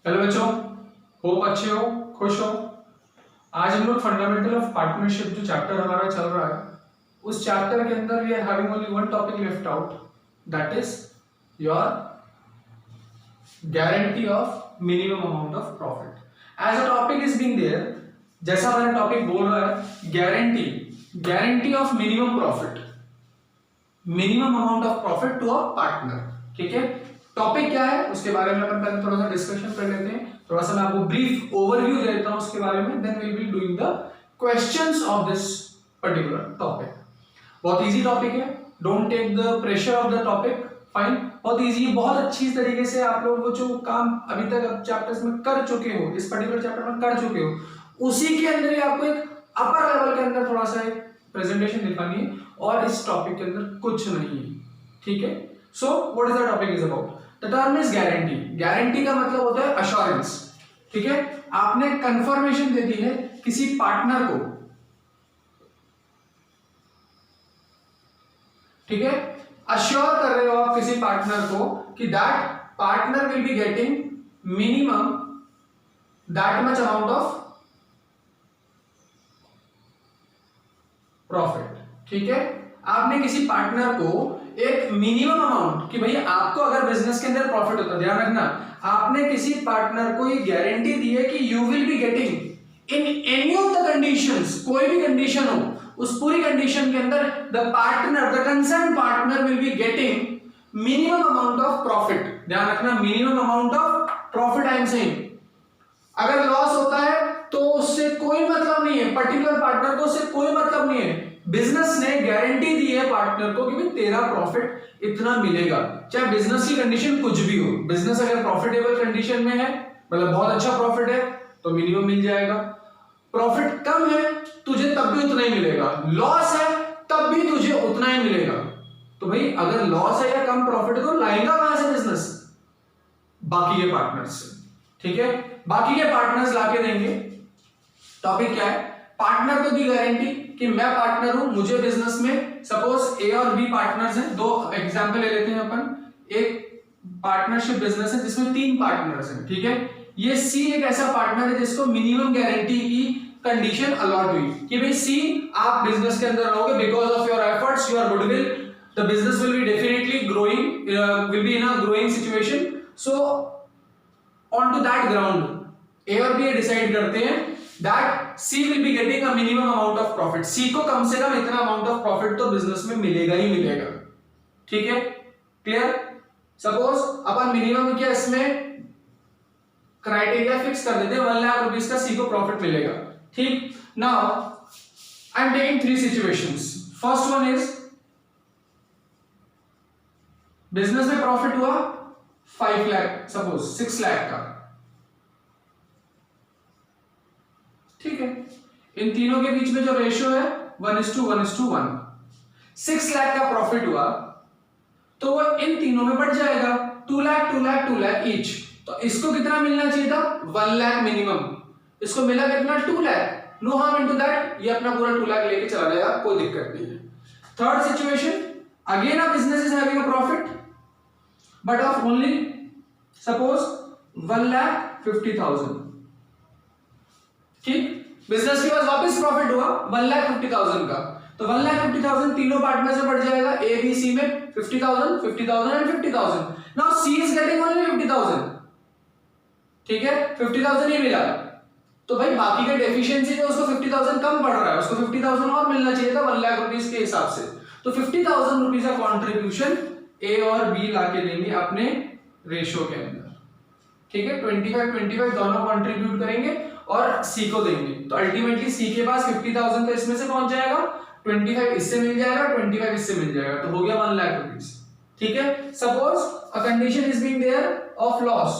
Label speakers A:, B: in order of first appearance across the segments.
A: Hello बच्चों, hope अच्छे हो, खुश हो। आज हम लोग फंडामेंटल ऑफ पार्टनरशिप जो चैप्टर हमारा चल रहा है, उस चैप्टर के अंदर we are having only one topic left out, that is your guarantee of minimum amount of profit. As a topic is being there, जैसा हमारा टॉपिक बोल रहा है guarantee of minimum profit, minimum amount of profit to a partner. ठीक है, topic क्या है उसके बारे में अपन पहले थोड़ा सा डिस्कशन कर लेते हैं। थोड़ा सा मैं आपको ब्रीफ ओवरव्यू दे देता हूं उसके बारे में, then we will doing the questions of this particular topic. बहुत इजी टॉपिक है, don't take the pressure of the topic, fine. बहुत इजी, बहुत अच्छी तरीके से आप लोग वो जो काम अभी तक अब चैप्टर्स में कर चुके हो, इस पर्टिकुलर चैप्टर में कर चुके हो, उसी के अंदर ही आपको एक अपर लेवल के अंदर थोड़ा सा एक प्रेजेंटेशन दिखानी है, और इस टॉपिक के अंदर कुछ नहीं है। ठीक है, so what is the topic is about. The term is guarantee. Guarantee का मतलब होता है अश्योरेंस। ठीक है, आपने कंफर्मेशन दे दी है किसी पार्टनर को। ठीक है, अश्योर कर रहे हो आप किसी पार्टनर को कि that partner will be getting minimum that much amount of profit. ठीक है, आपने किसी पार्टनर को एक मिनिमम अमाउंट कि भाई आपको अगर बिजनेस के अंदर प्रॉफिट होता है, ध्यान रखना, आपने किसी पार्टनर को ये गारंटी दी है कि you will be getting in any of the conditions, कोई भी कंडीशन हो, उस पूरी कंडीशन के अंदर the partner, the concern partner will be getting minimum amount of profit. ध्यान रखना, minimum amount of profit I am saying. अगर लॉस होता है तो उससे कोई मतलब नहीं है, पर्टिकुलर पार्टनर को उससे कोई मतलब नहीं है। बिजनेस ने गारंटी दी है पार्टनर को कि भाई तेरा प्रॉफिट इतना मिलेगा, चाहे बिजनेस की कंडीशन कुछ भी हो। बिजनेस अगर प्रॉफिटेबल कंडीशन में है, मतलब बहुत अच्छा प्रॉफिट है, तो मिनिमम मिल जाएगा। प्रॉफिट कम है तुझे तब भी उतना ही मिलेगा, लॉस है तब भी तुझे उतना ही मिलेगा। तो भाई अगर लॉस है या कम प्रॉफिट है तो लाएगा कहां से बिजनेस? बाकी के पार्टनर्स से। ठीक है, बाकी के पार्टनर्स लाके देंगे। टॉपिक क्या है? पार्टनर को दी गारंटी कि मैं पार्टनर हूं, मुझे बिजनेस में सपोज ए और बी पार्टनर्स हैं। दो एग्जांपल ले लेते हैं अपन। एक पार्टनरशिप बिजनेस है जिसमें 3 पार्टनर्स हैं। ठीक है, ये सी एक ऐसा पार्टनर है जिसको मिनिमम गारंटी की कंडीशन अलॉट हुई कि भाई सी आप बिजनेस के अंदर रहोगे, because of your efforts, your goodwill, the business will be definitely growing, will be in a growing situation. So on to that ground A और बी डिसाइड करते हैं that C will be getting a minimum amount of profit. C को कम से कम इतना amount of profit तो business में मिलेगा ही मिलेगा। ठीक है, क्लियर? सपोज अपन मिनिमम क्या इसमें क्राइटेरिया फिक्स कर देते हैं, 1 लाख रुपीस का सी को प्रॉफिट मिलेगा। ठीक, now I am taking 3 situations. First one is business में प्रॉफिट हुआ 5 लाख, सपोज 6 लाख का। ठीक है, इन तीनों के बीच में जो रेशियो है 1:1:1। 6 लाख का प्रॉफिट हुआ तो वो इन तीनों में बढ़ जाएगा, 2 लाख 2 लाख 2 लाख ईच। तो इसको कितना मिलना चाहिए था? 1 लाख मिनिमम। इसको मिला कितना? 2 lakh. No harm into that, ये अपना पूरा 2 लाख लेके चला जाएगा, कोई दिक्कत नहीं है। Third situation, again a business is having a profit but of only suppose 1,50,000। ठीक, बिजनेस के पास वापस प्रॉफिट हुआ 1,50,000 का, तो 1,50,000 तीनों पार्टनर से बढ़ जाएगा, ए बी सी में 50,000 50,000 and 50,000। Now see is getting only 50,000। ठीक है, 50,000 ही मिला, तो भाई बाकी का डेफिशिएंसी जो उसको 50,000 कम पड़ रहा है, उसको 50,000 और मिलना चाहिए था 1 लाख रुपीस के हिसाब से। तो 50,000 रुपीस का कॉन्ट्रीब्यूशन ए और बी लाके देंगे अपने रेशियो के अंदर। ठीक है, 25-25 दोनों कंट्रीब्यूट करेंगे और सी को देंगे, तो अल्टीमेटली सी के पास 50,000 तो इसमें से पहुंच जाएगा, 25 इससे मिल जाएगा, 25 इससे मिल जाएगा, तो हो गया 1 लाख रुपीस। ठीक है, suppose a condition is being there of loss,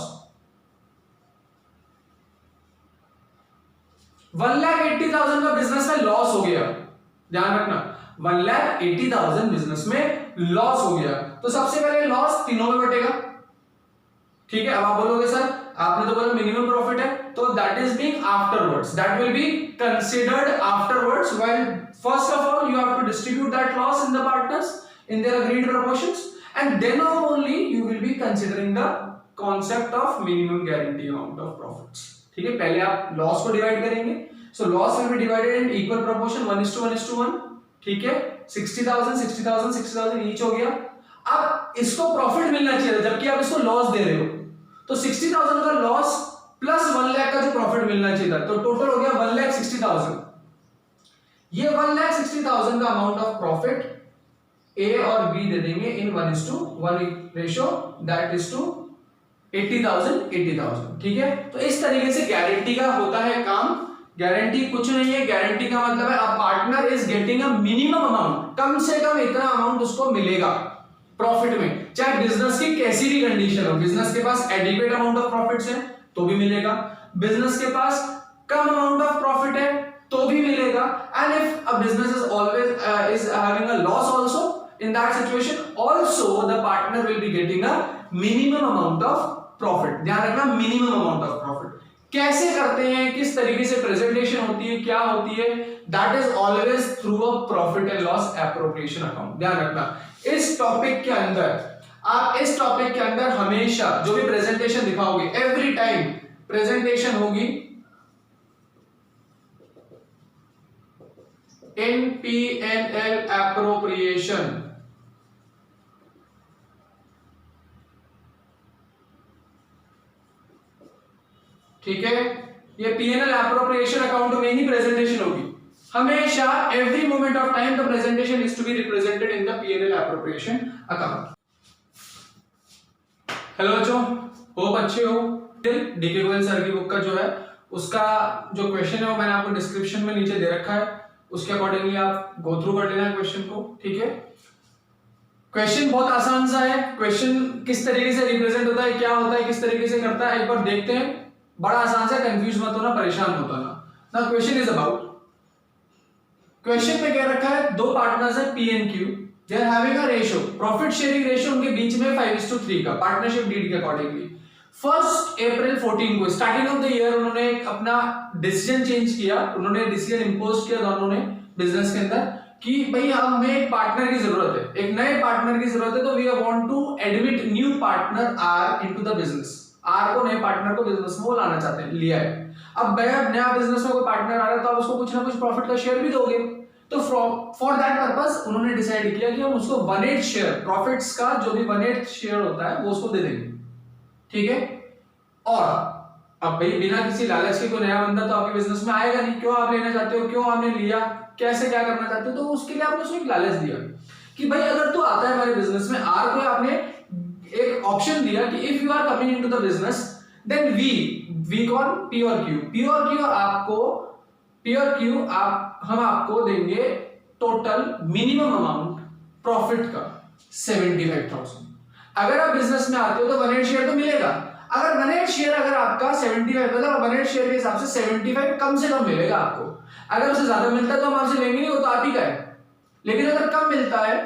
A: 1,80,000 का बिजनेस में लॉस हो गया। ध्यान रखना, 1,80,000 बिजनेस में लॉस हो गया, तो सबसे पहले लॉस तीनों में बटेगा। ठीक है, अब आप बोलोगे सर आपने तो बोला मिनिमम प्रॉफिट है, तो that is being afterwards, that will be considered afterwards, while first of all you have to distribute that loss in the partners in their agreed proportions, and then only you will be considering the concept of minimum guarantee amount of profits. ठीक है, पहले आप loss को divide करेंगे, so loss will be divided in equal proportion 1:1:1। ठीक है, 60,000 60,000 60,000 each हो गया। अब इसको प्रॉफिट मिलना चाहिए जबकि आप इसको लॉस दे रहे हो, तो 60,000 का लॉस प्लस 1 लाख का जो प्रॉफिट मिलना चाहिए था, तो टोटल हो गया 1,60,000। ये 1,60,000 का अमाउंट ऑफ प्रॉफिट ए और बी दे देंगे इन 1:1 रेशियो, दैट इज टू 80,000 80,000। ठीक है, तो इस तरीके से गारंटी का होता है काम। गारंटी कुछ नहीं है, गारंटी का मतलब है a partner is getting a minimum amount, कम से कम इतना अमाउंट उसको मिलेगा प्रॉफिट में, चाहे बिजनेस की कैसी भी कंडीशन हो। बिजनेस के पास एडिक्वेट अमाउंट ऑफ प्रॉफिट्स है तो भी मिलेगा, बिजनेस के पास कम अमाउंट ऑफ प्रॉफिट है तो भी मिलेगा, and if a business is always is having a loss also, in that situation also the partner will be getting a minimum amount of profit। ध्यान रखना, minimum amount of profit। कैसे करते हैं, किस तरीके से प्रेजेंटेशन होती है, क्या होती है, that is always through a profit and loss appropriation account। ध्यान रखना, इस टॉपिक के अंदर आप इस टॉपिक के अंदर हमेशा जो भी प्रेजेंटेशन दिखाओगे, एवरी टाइम प्रेजेंटेशन होगी इन P&L appropriation। ठीक है, ये P&L appropriation अकाउंट में ही प्रेजेंटेशन होगी हमेशा। Every moment of time the presentation is to be represented in the P&L appropriation account. Hello बच्चों, होप अच्छे हो। डीके गोयल सर की बुक का जो है उसका जो क्वेश्चन है वो मैंने आपको डिस्क्रिप्शन में नीचे दे रखा है, उसके अकॉर्डिंगली आप गो थ्रू कर लेना क्वेश्चन को। ठीक है, क्वेश्चन बहुत आसान सा है। क्वेश्चन किस तरीके से रिप्रेजेंट होता है, क्या होता है, किस तरीके से करता है, एक बार देखते हैं। बड़ा आसान से, कंफ्यूज मत होना, परेशान मत होना। Now question is about, question में क्या रखा है, दो पार्टनर्स है P and Q, they are having a ratio, profit sharing ratio उनके बीच में 5:3 का, पार्टनरशिप डीड के अकॉर्डिंगली। 1 अप्रैल 14 को स्टार्टिंग ऑफ द ईयर उन्होंने एक अपना डिसीजन चेंज किया, उन्होंने डिसीजन इंपोज किया दोनों ने बिजनेस के अंदर कि भाई हमें एक पार्टनर की जरूरत है, एक नए पार्टनर की जरूरत है, तो we want to admit new partner R into the business. R को, नए पार्टनर को बिजनेस में लाना चाहते हैं, लिया है। अब नया बिजनेस में कोई पार्टनर आ रहा है तो आप उसको कुछ ना कुछ प्रॉफिट का शेयर भी दोगे, तो फॉर दैट पर्पस उन्होंने डिसाइड किया कि हम उसको 1/8 शेयर, प्रॉफिट्स का जो भी 1/8 शेयर होता है वो उसको दे देंगे। ठीक है, और अब भाई बिना किसी लालच के कोई नया बंदा तो आपके बिजनेस में आएगा नहीं, क्यों आप लेना चाहते हो, क्यों आपने लिया, कैसे क्या करना चाहते हो, तो उसके लिए आपने उसको एक लालच दिया कि भाई अगर तू आता है हमारे बिजनेस में, आर को आपने एक ऑप्शन दिया कि if you are coming into the business then we कौन, P और Q हम आपको देंगे टोटल मिनिमम अमाउंट प्रॉफिट का 75,000। अगर आप बिजनेस में आते हो तो 1/8 शेयर तो मिलेगा। अगर 1/8 शेयर अगर आपका 75, मतलब 1/8 शेयर के हिसाब से 75 कम से कम मिलेगा आपको। अगर उससे ज्यादा मिलता है तो हम आपसे लेंगे नहीं, वो तो आप ही का है। लेकिन अगर कम मिलता है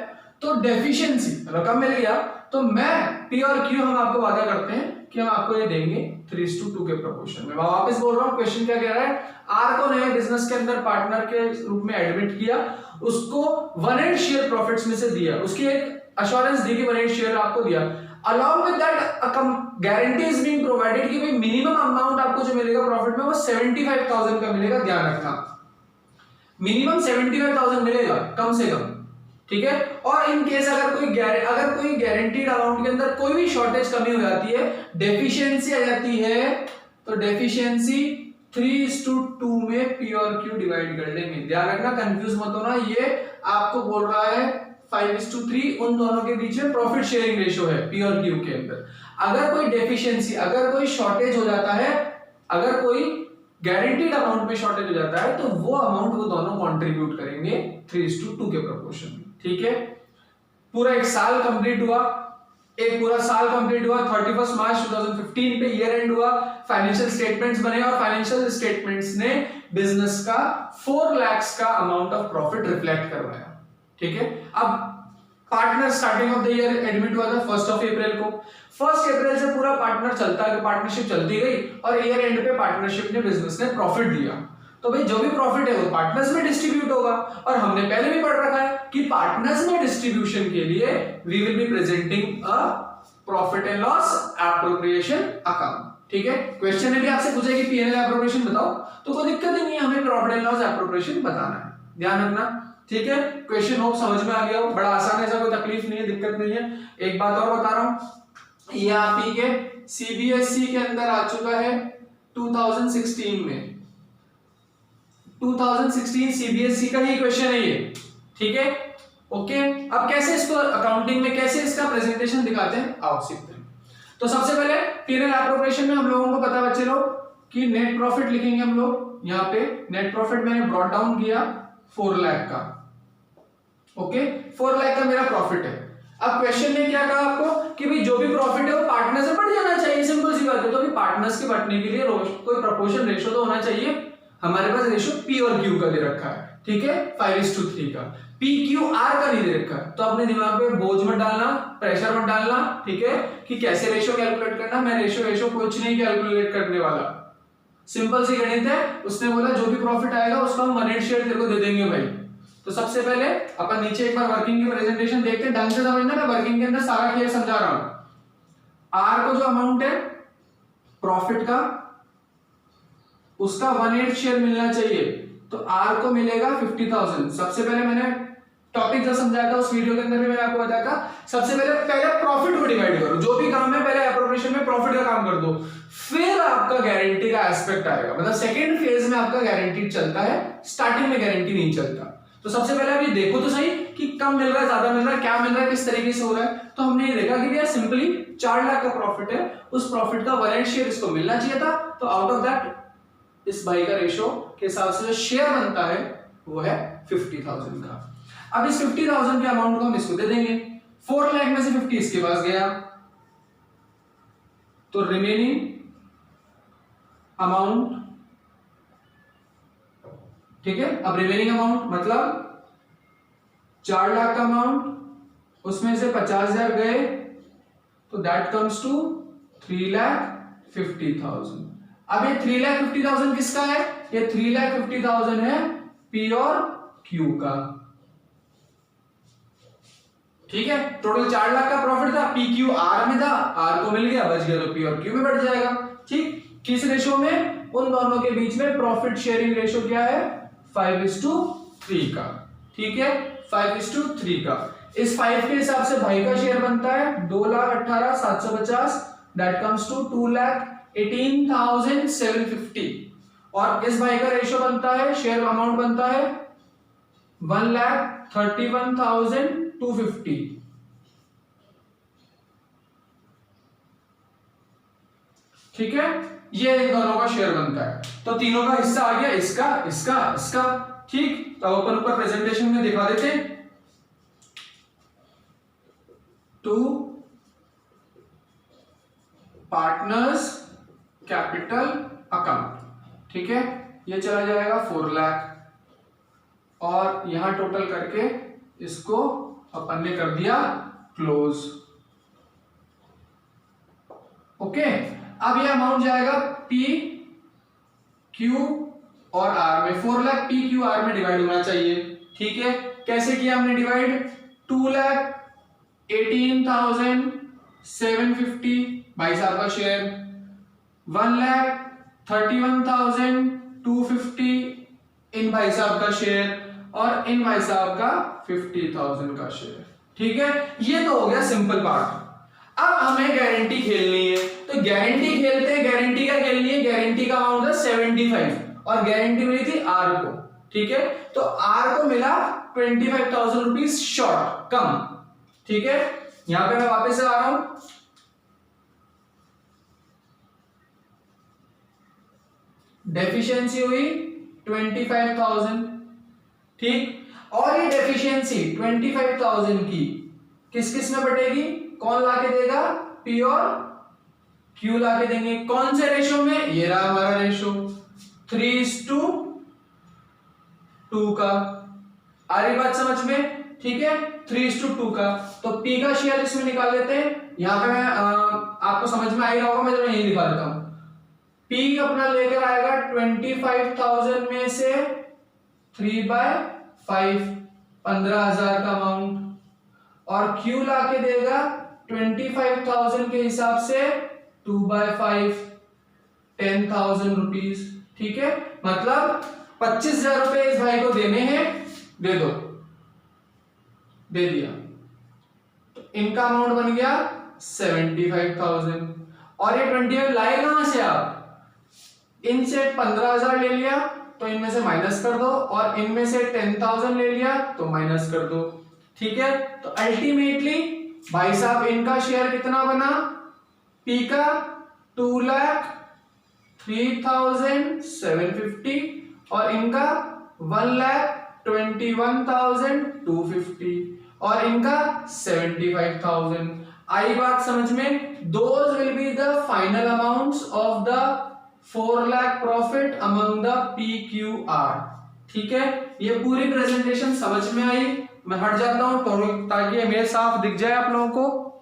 A: तो डेफिशिएंसी, अगर कम मिल गया तो मैं P और Q हम आपको वादा करते हैं कि हम आपको ये देंगे 3:2 के प्रोपोर्शन में। मैं वापस बोल रहा हूँ, क्वेश्चन क्या कह रहा है, आर को नए बिजनेस के अंदर पार्टनर के रूप में एडमिट किया, उसको 1/8 शेयर प्रॉफिट्स में से दिया, उसकी एक अश्योरेंस दी कि 1/8 शेयर आपको दिया। Along with that guarantee is being provided कि भाई मिनिमम अमाउंट आपको जो मिलेगा प्रॉफिट में वो 75,000 का मिलेगा। ध्यान रखना, मिनिमम 75,000 मिलेगा कम से कम। ठीक है, और इन केस अगर कोई गारंटीड अमाउंट के अंदर कोई भी शॉर्टेज कमी हो जाती है, डेफिशिएंसी आ जाती है, तो डेफिशिएंसी 3:2 में P और Q डिवाइड कर लेंगे। ध्यान रखना, कंफ्यूज मत होना, ये आपको बोल रहा है 5:3 उन दोनों के बीच में प्रॉफिट शेयरिंग रेशियो है P और Q के अंदर। अगर कोई डेफिशिएंसी, अगर कोई शॉर्टेज हो जाता है, अगर कोई गारंटीड अमाउंट में शॉर्टेज हो जाता है, तो वो अमाउंट वो दोनों कंट्रीब्यूट करेंगे 3:2 के प्रोपोर्शन में। ठीक है, पूरा एक साल कंप्लीट हुआ, एक पूरा साल कंप्लीट हुआ, 31 मार्च 2015 पे ईयर एंड हुआ, फाइनेंशियल स्टेटमेंट्स बने और फाइनेंशियल स्टेटमेंट्स ने बिजनेस का 4 लाख का अमाउंट ऑफ प्रॉफिट रिफ्लेक्ट करवाया। ठीक है, अब partner starting of the year admit हुआ था 1 अप्रैल को। 1 अप्रैल से पूरा पार्टनरशिप चलती गई और ईयर एंड पे पार्टनरशिप ने बिजनेस ने प्रॉफिट दिया। तो भाई जो भी प्रॉफिट है वो पार्टनर्स में डिस्ट्रीब्यूट होगा, और हमने पहले भी पढ़ रखा है कि पार्टनर्स में डिस्ट्रीब्यूशन के लिए we will be presenting a profit and loss appropriation account. ठीक है, क्वेश्चन में भी आपसे पूछा कि पीएनएल एप्रोप्रिएशन बताओ, तो कोई दिक्कत ही नहीं है, हमें प्रॉफिट एंड लॉस एप्रोप्रिएशन बताना है, ध्यान रखना। ठीक है, क्वेश्चन होप समझ में आ गया हो, बड़ा आसान है, ऐसा कोई तकलीफ नहीं है, दिक्कत नहीं है। एक बात और बता रहा हूं, ये आप ही के सीबीएसई के अंदर आ चुका है 2016 में, 2016 सीबीएसई का ही क्वेश्चन है ये। ठीक है, ओके। अब कैसे इसको अकाउंटिंग में कैसे इसका प्रेजेंटेशन दिखाते हैं, आओ सीखते हैं। तो सबसे पहले पीएनएल एप्रोप्रिएशन में हम लोगों को पता बच्चे लोग कि नेट प्रॉफिट लिखेंगे हम लोग। यहाँ पे नेट प्रॉफिट मैंने ब्रॉट डाउन किया 4 लाख का, ओके, 4 लाख का मेरा प्रॉफिट है। अब क्वेश्चन ने क्या कहा आपको कि भाई जो भी प्रॉफिट है वो पार्टनर से बढ़ जाना चाहिए, सिंपल सी बात है। तो अभी पार्टनर्स के बढ़ने के लिए कोई प्रोपोर्शन रेशो तो होना चाहिए। हमारे पास रेशो पी और क्यू का दे रखा है, ठीक है, 5:3 का, पी क्यू आर का नहीं दे रखा है। तो अपने दिमाग पे बोझ मत डालना, प्रेशर मत डालना, ठीक है, कि कैसे रेशो कैलकुलेट करना। मैं रेशो कुछ नहीं कैलकुलेट करने वाला, सिंपल सी गणित है। उसने बोला जो भी प्रॉफिट आएगा उसका हम 1/8 शेयर तेरे को दे देंगे भाई। तो सबसे पहले अपन नीचे एक बार वर्किंग की प्रेजेंटेशन देखते हैं, ढंग से समझना, मैं वर्किंग के अंदर सारा खेल समझा रहा हूं। आर को जो अमाउंट है प्रॉफिट का, उसका 1/8 शेयर मिलना चाहिए। तो आर को मिलेगा 50,000। सबसे पहले मैंने टॉपिक जो समझाया था उस वीडियो के अंदर भी मैंने आपको बताया था, सबसे पहले प्रॉफिट को डिवाइड करो। जो भी काम है पहले एप्रोप्रिएशन में प्रॉफिट का काम कर दो, फिर आपका गारंटी का एस्पेक्ट आएगा। मतलब सेकंड फेज में आपका गारंटी चलता है, स्टार्टिंग में गारंटी नहीं चलता। तो सबसे पहले अभी देखो तो सही कि कम मिल रहा है, ज्यादा मिल रहा है, क्या मिल रहा है, किस तरीके से हो रहा है। तो हमने ये देखा कि भैया सिंपली 4 लाख का प्रॉफिट है, उस प्रॉफिट का 1/8 शेयर इसको मिलना चाहिए था। तो आउट ऑफ दैट इस भाई का रेशो के हिसाब से जो शेयर बनता है वो है 50,000 का। अब इस 50,000 के अमाउंट को हम इसको दे देंगे। 4 लाख में से 50 इसके पास गया, तो रिमेनिंग अमाउंट, ठीक है। अब रिमेनिंग अमाउंट मतलब 4 लाख का अमाउंट, उसमें से 50,000 गए, तो दैट कम्स टू 3,50,000। अब ये 3,50,000 किसका है? ये 3,50,000 है पी और क्यू का, ठीक है। टोटल 4 लाख का प्रॉफिट था, पी क्यू आर में था, आर को मिल गया, बच गया, तो पी और क्यू में बढ़ जाएगा। ठीक, किस रेशो में? उन दोनों के बीच में प्रॉफिट शेयरिंग रेशो क्या है? 5:3 का, ठीक है, 5:3 का। इस 5 के हिसाब से भाई का शेयर बनता है 2,18,750, दैट कम्स टू 2,18,750। और इस भाई का रेशो बनता है, शेयर अमाउंट बनता है 1,31,250। ठीक है, ये इन दोनों का शेयर बनता है। तो तीनों का हिस्सा आ गया, इसका, इसका, इसका। ठीक, तो अपन ऊपर प्रेजेंटेशन में दिखा देते हैं। टू पार्टनर्स कैपिटल अकाउंट, ठीक है, ये चला जाएगा 4 लाख, और यहां टोटल करके इसको अपन ने कर दिया क्लोज। ओके, अब ये अमाउंट जाएगा पी क्यू और आर में। 4 लाख पी क्यू आर में डिवाइड होना चाहिए, ठीक है। कैसे किया हमने डिवाइड? 2,18,750 भाई साहब का शेयर, 1,31,250 इन भाई साहब का शेयर, और इन भाई साहब का 50,000 का शेयर, ठीक है। ये तो हो गया सिंपल पार्ट। अब हमें गारंटी खेलनी है, तो गारंटी खेलते हैं। गारंटी का खेलनी है, गारंटी का अमाउंट है 75, और गारंटी मिली थी आर को, ठीक है। तो आर को मिला 25,000 रुपीज शॉर्ट, कम, ठीक है। यहां पे मैं वापस से आ रहा हूं, डेफिशिएंसी हुई 25,000, ठीक। और ये डेफिशिएंसी 25,000 की किस किस में बटेगी? कौन लाके देगा? पी और क्यू लाके देंगे। कौन से रेशो में? ये रहा हमारा रेशो 3:2 का। आ रही बात समझ में? ठीक है, 3:2 का। तो पी का शेयर इसमें निकाल लेते हैं। यहां पे मैं आपको समझ में आ ही रहा होगा, मैं यही दिखा देता हूं। पी अपना लेकर आएगा 25,000 में से 3/5, 15,000 का अमाउंट, और क्यू लाके देगा 25,000 के हिसाब से 2/5 10,000 रुपीज। ठीक है, मतलब 25,000 रुपए इस भाई को देने हैं, दे दो, दे दिया, तो इनका अमाउंट बन गया 75,000। और ये 25 लाए कहां से आप, इनसे 15,000 ले लिया तो इनमें से माइनस कर दो, और इनमें से 10,000 ले लिया तो माइनस कर दो। ठीक है, तो अल्टीमेटली भाई साहब इनका शेयर कितना बना, पी का 2,03,750 और इनका 1,21,250 और इनका 75,000। आई बात समझ में? Those will be the final amounts of the 4 lakh profit among the PQR। ठीक है, ये पूरी प्रेजेंटेशन समझ में आई? मैं हट जाता हूं ताकि ये मेरे साफ दिख जाए आप लोगों को।